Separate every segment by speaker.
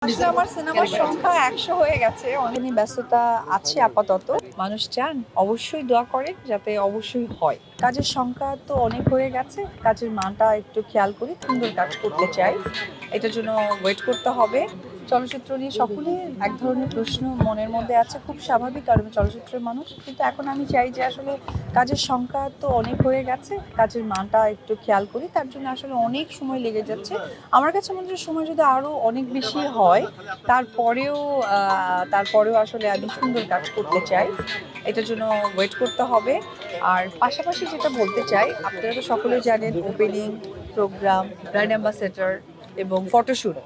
Speaker 1: আসলে আমার সিনেমার সংখ্যা 100 হয়ে গেছে। অনেক ব্যস্ততা আছে আপাতত। মানুষ চান অবশ্যই দোয়া করেন যাতে অবশ্যই হয়। কাজের সংখ্যা তো অনেক হয়ে গেছে। কাজের মানটা একটু খেয়াল করি। সুন্দর কাজ করতে চাই। এটার জন্য ওয়েট করতে হবে। চলচ্চিত্র নিয়ে সকলের এক ধরনের প্রশ্ন মনের মধ্যে আছে। খুব স্বাভাবিক, কারণ আমি চলচ্চিত্রের মানুষ। কিন্তু এখন আমি চাই যে আসলে কাজের সংখ্যা তো অনেক হয়ে গেছে। কাজের মানটা একটু খেয়াল করি। তার জন্য আসলে অনেক সময় লেগে যাচ্ছে। আমার কাছে মনে হয় সময় যদি আরো অনেক বেশি হয়, তারপরেও আসলে আমি সুন্দর কাজ করতে চাই। এটার জন্য ওয়েট করতে হবে। আর পাশাপাশি যেটা বলতে চাই, আপনারা তো সকলেই জানেন ওপেনিং, প্রোগ্রাম, ব্র্যান্ড অ্যাম্বাসেডর এবং ফটোশুট,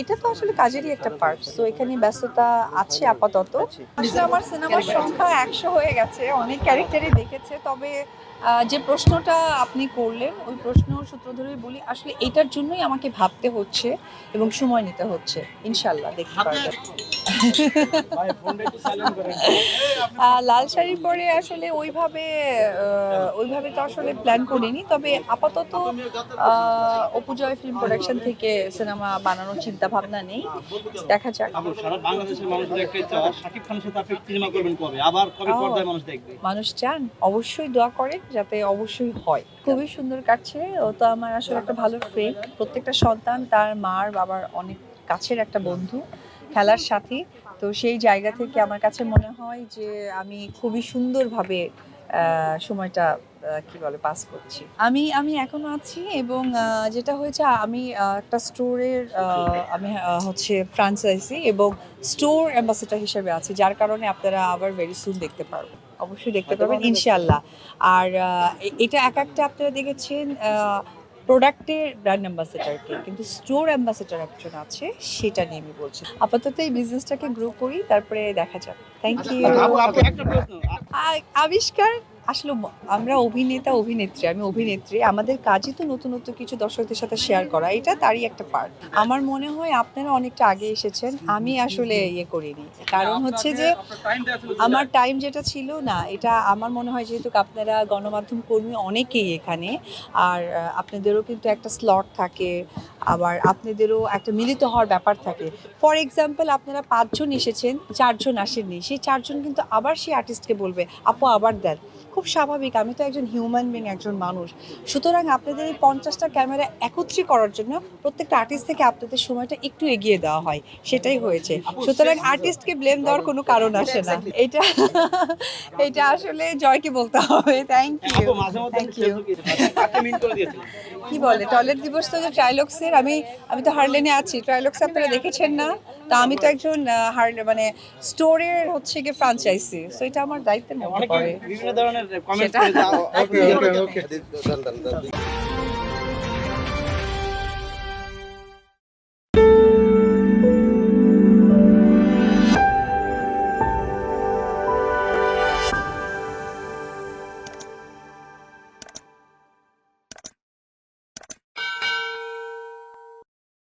Speaker 1: এটা তো আসলে কাজেরই একটা পার্ট। সো এখানে ব্যস্ততা আছে আপাতত। আসলে আমার সিনেমার সংখ্যা 100 হয়ে গেছে। অনেক ক্যারেক্টারই দেখেছে। তবে যে প্রশ্নটা আপনি করলেন, ওই প্রশ্ন সূত্র ধরেই বলি, আসলে এটার জন্যই আমাকে ভাবতে হচ্ছে এবং সময় নিতে হচ্ছে। ইনশাল্লাহ দেখতে পারবেন। লাল শাড়ি পরে আসলে ওইভাবে তো আসলে প্ল্যান করিনি। তবে আপাতত অপুজয় ফিল্ম প্রোডাকশন থেকে সিনেমা বানানোর চিন্তা ভাবনা নেই। দেখা যাক।
Speaker 2: সারা বাংলাদেশের মানুষের একটাই চাওয়া, শাকিব খানের সাথে আপনি সিনেমা করবেন কবে? আবার কবে পর্দায় মানুষ দেখবে?
Speaker 1: মানুষ চান অবশ্যই দোয়া করেন যাতে অবশ্যই হয়। খুবই সুন্দর কাটছে। ও তো আমার আসলে একটা ভালো ফ্রেন্ড। প্রত্যেকটা সন্তান তার মার বাবার অনেক কাছের একটা বন্ধু, খেলার সাথী। তো সেই জায়গা থেকে আমার কাছে মনে হয় যে আমি খুবই সুন্দরভাবে সময়টা কি বলে পাস করছি। আমি এখনো আছি এবং যেটা হয়েছে, আমি একটা স্টোরের আমি হচ্ছে ফ্রাঞ্চাইজি এবং স্টোর অ্যাম্বাসেডর হিসেবে আছি, যার কারণে আপনারা আবার ভেরি সুন দেখতে পারবেন। অবশ্যই দেখতে পারবেন ইনশাআল্লাহ। আর এটা এক একটা আপনারা দেখেছেন প্রোডাক্টের ব্র্যান্ড অ্যাম্বাসেডরকে, কিন্তু স্টোর অ্যাম্বাসেডর একজন আছে, সেটা নিয়ে আমি বলছি। আপাতত এই বিজনেসটাকে গ্রো করি, তারপরে দেখা যাক। Thank you.
Speaker 2: আপু একটা প্রশ্ন।
Speaker 1: আবিষ্কার আসলে আমরা অভিনেতা অভিনেত্রী, আমি অভিনেত্রী, আমাদের কাজই তো নতুন নতুন কিছু দর্শকদের সাথে শেয়ার করা, এটা তারই একটা পার্ট। আমার মনে হয় আপনারা অনেকটা আগে এসেছেন, আমি আসলে ইয়ে করিনি। কারণ হচ্ছে যে আমার টাইম যেটা ছিল না, এটা আমার মনে হয় যেহেতু আপনারা গণমাধ্যম কর্মী অনেকেই এখানে, আর আপনাদেরও কিন্তু একটা স্লট থাকে, আবার আপনাদেরও একটা মিলিত হওয়ার ব্যাপার থাকে। ফর এক্সাম্পল, আপনারা 5 জন এসেছেন, 4 জন আসেননি, সেই 4 জন কিন্তু আবার সেই আর্টিস্টকে বলবে আপু আবার দেন। খুব স্বাভাবিক, আমি তো একজন হিউম্যান বিং, একজন মানুষ। সুতরাং আপনাদের এই 50টা ক্যামেরা একত্রী করার জন্য প্রত্যেকটা আর্টিস্ট থেকে আপনাদের সময়টা একটু এগিয়ে দেওয়া হয়, সেটাই হয়েছে। সুতরাং আর্টিস্টকে ব্লেম দেওয়ার কোনো কারণ আসে না। এটা এটা আসলে জয়কে বলতে হবে। Thank you, thank you. কি বলে টয়লেট দিবস তো যে ট্রাইলক্সের, আমি তো হার্লেনে আছি, ট্রাইলক্স আপনারা দেখেছেন না? তা আমি তো একজন মানে স্টোরের হচ্ছে গিয়ে ফ্রাঞ্চাইজি, সো এটা আমার দায়িত্বের মধ্যে পড়ে।
Speaker 2: বিভিন্ন ধরনের কমেন্টস
Speaker 1: সেটা
Speaker 2: করে